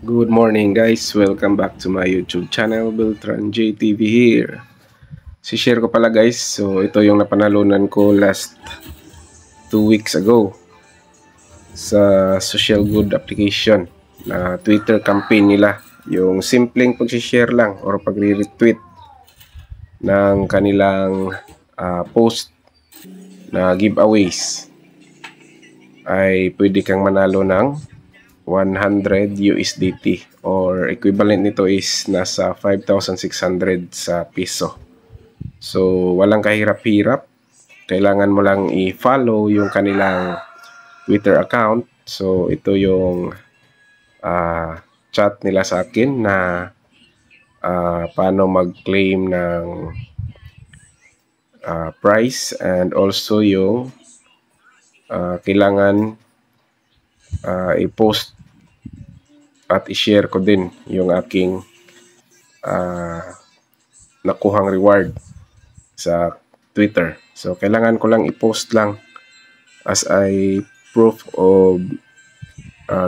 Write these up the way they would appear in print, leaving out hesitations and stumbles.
Good morning guys, welcome back to my YouTube channel, Beltran JTV here. Si-share ko pala guys, so ito yung napanalunan ko last 2 weeks ago sa social good application na Twitter campaign nila. Yung simpleng pag-share lang or pag-retweet ng kanilang post na giveaways ay pwede kang manalo ng 100 USDT or equivalent nito is nasa 5,600 sa piso. So walang kahirap-hirap, kailangan mo lang i-follow yung kanilang Twitter account. So ito yung chat nila sa akin na paano mag-claim ng prize, and also yung kailangan i-post at i-share ko din yung aking nakuhang reward sa Twitter. So kailangan ko lang i-post lang as a proof of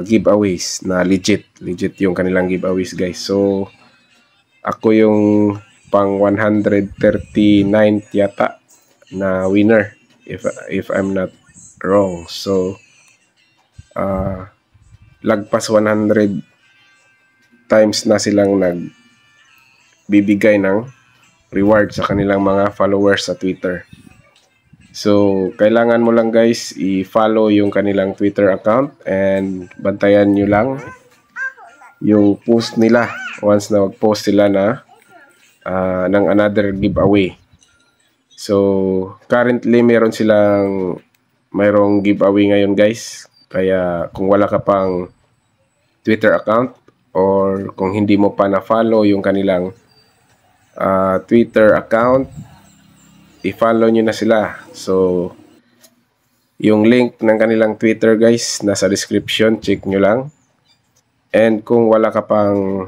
giveaways na legit yung kanilang giveaways guys. So ako yung pang 139th yata na winner if I'm not wrong. So lagpas 100 times na silang nagbibigay ng reward sa kanilang mga followers sa Twitter. So kailangan mo lang guys i-follow yung kanilang Twitter account and bantayan nyo lang yung post nila once na mag-post sila na ng another giveaway. So currently mayroong giveaway ngayon guys. Kaya kung wala ka pang Twitter account or kung hindi mo pa na-follow yung kanilang Twitter account, i-follow nyo na sila. So yung link ng kanilang Twitter guys nasa description, check nyo lang. And kung wala ka pang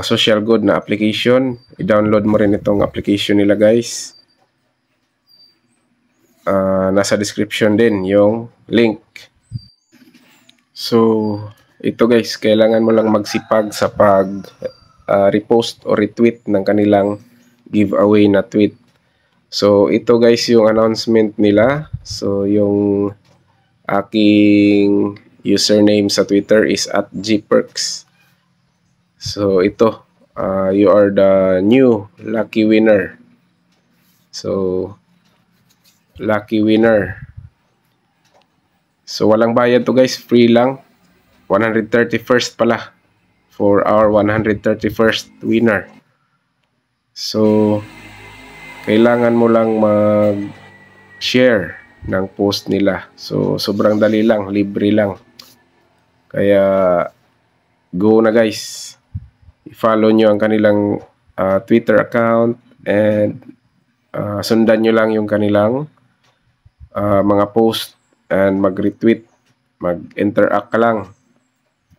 social good na application, i-download mo rin itong application nila guys. Nasa description din yung link. So ito guys, kailangan mo lang magsipag sa pag repost o retweet ng kanilang giveaway na tweet. So ito guys yung announcement nila. So yung aking username sa Twitter is @gperks. So ito, you are the new lucky winner. So lucky winner. So walang bayad to guys, free lang. 131st pala for our 131st winner. So kailangan mo lang mag-share ng post nila. So sobrang dali lang, libre lang. Kaya go na guys. I-follow nyo ang kanilang Twitter account and sundan nyo lang yung kanilang mga post and mag-retweet, mag-interact ka lang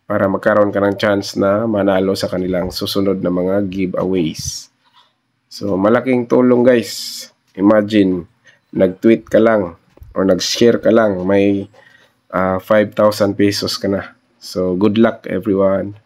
para magkaroon ka ng chance na manalo sa kanilang susunod na mga giveaways. So malaking tulong guys. Imagine, nag-tweet ka lang or nag-share ka lang, may 5,000 pesos ka na. So good luck everyone.